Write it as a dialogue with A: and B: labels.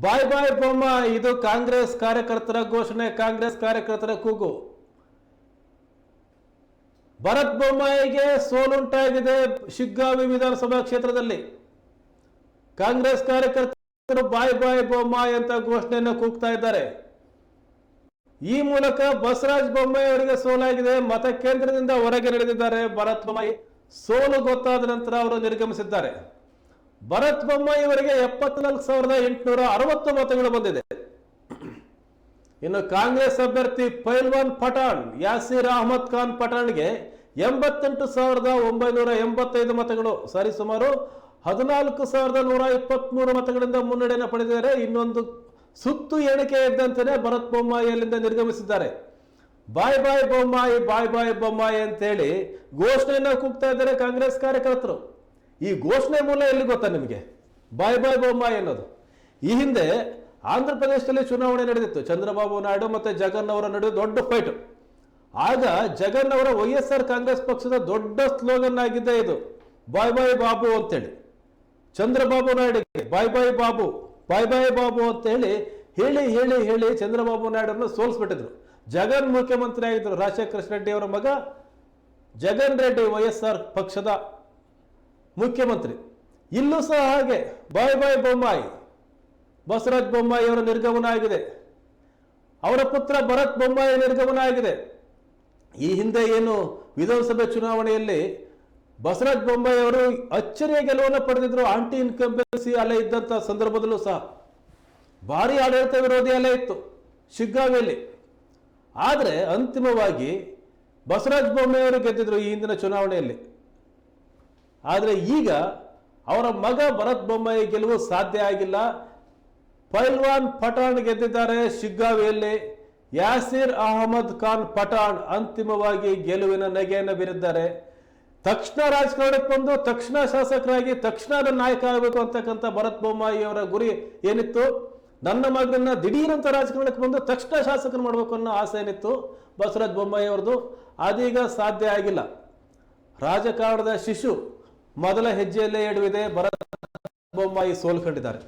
A: ಬಾಯ್ ಬಾಯ್ ಬೊಮ್ಮಾಯಿ, ಇದು ಕಾಂಗ್ರೆಸ್ ಕಾರ್ಯಕರ್ತರ ಘೋಷಣೆ, ಕಾಂಗ್ರೆಸ್ ಕಾರ್ಯಕರ್ತರ ಕೂಗು. ಭರತ್ ಬೊಮ್ಮಾಯಿಗೆ ಸೋಲುಂಟಾಗಿದೆ ಶಿಗ್ಗಾವಿ ವಿಧಾನಸಭಾ ಕ್ಷೇತ್ರದಲ್ಲಿ. ಕಾಂಗ್ರೆಸ್ ಕಾರ್ಯಕರ್ತರು ಬಾಯ್ ಬಾಯ್ ಬೊಮ್ಮಾಯಿ ಅಂತ ಘೋಷಣೆಯನ್ನು ಕೂಗ್ತಾ ಇದ್ದಾರೆ. ಈ ಮೂಲಕ ಬಸವರಾಜ ಬೊಮ್ಮಾಯಿ ಅವರಿಗೆ ಸೋಲಾಗಿದೆ. ಮತಕೇಂದ್ರದಿಂದ ಹೊರಗೆ ನಡೆದಿದ್ದಾರೆ ಭರತ್ ಬೊಮ್ಮಾಯಿ. ಸೋಲು ಗೊತ್ತಾದ ನಂತರ ಅವರು ನಿರ್ಗಮಿಸಿದ್ದಾರೆ. ಭರತ್ ಬೊಮ್ಮಾಯಿ ಅವರಿಗೆ 74,860 ಮತಗಳು ಬಂದಿದೆ. ಇನ್ನು ಕಾಂಗ್ರೆಸ್ ಅಭ್ಯರ್ಥಿ ಪೈಲ್ವಾನ್ ಪಠಾಣ್ ಯಾಸೀರ್ ಅಹಮದ್ ಖಾನ್ ಪಠಾಣ್ಗೆ 88,985 ಮತಗಳು, ಸರಿಸುಮಾರು 14,123 ಮತಗಳಿಂದ ಮುನ್ನಡೆಯನ್ನು ಪಡೆದಿದ್ದಾರೆ. ಇನ್ನೊಂದು ಸುತ್ತು ಎಣಿಕೆ ಇದ್ದಂತೆಯೇ ಭರತ್ ಬೊಮ್ಮಾಯಿ ಅಲ್ಲಿಂದ ನಿರ್ಗಮಿಸಿದ್ದಾರೆ. ಬಾಯ್ ಬಾಯ್ ಬೊಮ್ಮಾಯಿ, ಬಾಯ್ ಬಾಯ್ ಬೊಮ್ಮಾಯಿ ಅಂತೇಳಿ ಘೋಷಣೆಯನ್ನು ಕೂಗ್ತಾ ಇದ್ದಾರೆ ಕಾಂಗ್ರೆಸ್ ಕಾರ್ಯಕರ್ತರು. ಈ ಘೋಷಣೆ ಮೂಲ ಎಲ್ಲಿ ಗೊತ್ತಾ ನಿಮಗೆ? ಬಾಯ್ ಬಾಯ್ ಬೊಮ್ಮಾಯಿ ಅನ್ನೋದು. ಈ ಹಿಂದೆ ಆಂಧ್ರ ಪ್ರದೇಶದಲ್ಲಿ ಚುನಾವಣೆ ನಡೆದಿತ್ತು. ಚಂದ್ರಬಾಬು ನಾಯ್ಡು ಮತ್ತೆ ಜಗನ್ ಅವರ ನಡುವೆ ದೊಡ್ಡ ಫೈಟ್. ಆಗ ಜಗನ್ ಅವರ ವೈಎಸ್ಆರ್ ಕಾಂಗ್ರೆಸ್ ಪಕ್ಷದ ದೊಡ್ಡ ಸ್ಲೋಗನ್ ಆಗಿದ್ದೆ ಇದು, ಬಾಯ್ ಬಾಯ್ ಬಾಬು ಅಂತೇಳಿ. ಚಂದ್ರಬಾಬು ನಾಯ್ಡುಗೆ ಬಾಯ್ ಬಾಯ್ ಬಾಬು, ಬಾಯ್ ಬಾಯ್ ಬಾಬು ಅಂತ ಹೇಳಿ ಹೇಳಿ ಹೇಳಿ ಹೇಳಿ ಚಂದ್ರಬಾಬು ನಾಯ್ಡನ್ನು ಸೋಲಿಸ್ಬಿಟ್ಟಿದ್ರು. ಜಗನ್ ಮುಖ್ಯಮಂತ್ರಿ ಆಗಿದ್ರು. ರಾಜಶೇಖರ ರೆಡ್ಡಿ ಅವರ ಮಗ ಜಗನ್ ರೆಡ್ಡಿ ವೈಎಸ್ಆರ್ ಪಕ್ಷದ ಮುಖ್ಯಮಂತ್ರಿ. ಇಲ್ಲೂ ಸಹ ಹಾಗೆ ಬಾಯ್ ಬಾಯ್ ಬೊಮ್ಮಾಯಿ. ಬಸವರಾಜ ಬೊಮ್ಮಾಯಿ ಅವರ ನಿರ್ಗಮನ ಆಗಿದೆ. ಅವರ ಪುತ್ರ ಭರತ್ ಬೊಮ್ಮಾಯಿ ನಿರ್ಗಮನ ಆಗಿದೆ. ಈ ಹಿಂದೆ ಏನು ವಿಧಾನಸಭೆ ಚುನಾವಣೆಯಲ್ಲಿ ಬಸವರಾಜ ಬೊಮ್ಮಾಯಿ ಅವರು ಅಚ್ಚರಿಯ ಗೆಲುವನ್ನು ಪಡೆದಿದ್ರು. ಆಂಟಿ ಇನ್ಕಂಬೆನ್ಸಿ ಅಲೆ ಇದ್ದಂಥ ಸಂದರ್ಭದಲ್ಲೂ ಸಹ ಭಾರಿ ಆಡಳಿತ ವಿರೋಧಿ ಅಲೆ ಇತ್ತು ಶಿಗ್ಗಾವಿಯಲ್ಲಿ. ಆದರೆ ಅಂತಿಮವಾಗಿ ಬಸವರಾಜ ಬೊಮ್ಮಾಯಿ ಅವರು ಗೆದ್ದಿದ್ರು ಈ ಹಿಂದಿನ ಚುನಾವಣೆಯಲ್ಲಿ. ಆದರೆ ಈಗ ಅವರ ಮಗ ಭರತ್ ಬೊಮ್ಮಾಯಿ ಗೆಲುವು ಸಾಧ್ಯ ಆಗಿಲ್ಲ. ಪೈಲ್ವಾನ್ ಪಠಾಣ್ ಗೆದ್ದಿದ್ದಾರೆ ಶಿಗ್ಗಾವಿಯಲ್ಲಿ. ಯಾಸೀರ್ ಅಹಮದ್ ಖಾನ್ ಪಠಾಣ್ ಅಂತಿಮವಾಗಿ ಗೆಲುವಿನ ನಗೆಯನ್ನು ಬೀರಿದ್ದಾರೆ. ತಕ್ಷಣ ರಾಜಕಾರಣಕ್ಕೆ ಬಂದು ತಕ್ಷಣ ಶಾಸಕರಾಗಿ ತಕ್ಷಣ ನಾಯಕ ಆಗಬೇಕು ಅಂತಕ್ಕಂಥ ಭರತ್ ಬೊಮ್ಮಾಯಿ ಅವರ ಗುರಿ ಏನಿತ್ತು? ನನ್ನ ಮಗನನ್ನ ದಿಢೀರಂತ ರಾಜಕಾರಣಕ್ಕೆ ಬಂದು ತಕ್ಷಣ ಶಾಸಕರು ಮಾಡಬೇಕು ಅನ್ನೋ ಆಸೆ ಏನಿತ್ತು ಬಸವರಾಜ ಬೊಮ್ಮಾಯಿ ಅವರದು, ಅದೀಗ ಸಾಧ್ಯ ಆಗಿಲ್ಲ. ರಾಜಕಾರಣದ ಶಿಶು ಮೊದಲ ಹೆಜ್ಜೆಯಲ್ಲೇ ಎಡವಿದೆ. ಭರತ್ ಬೊಮ್ಮಾಯಿ ಸೋಲು ಕಂಡಿದ್ದಾರೆ.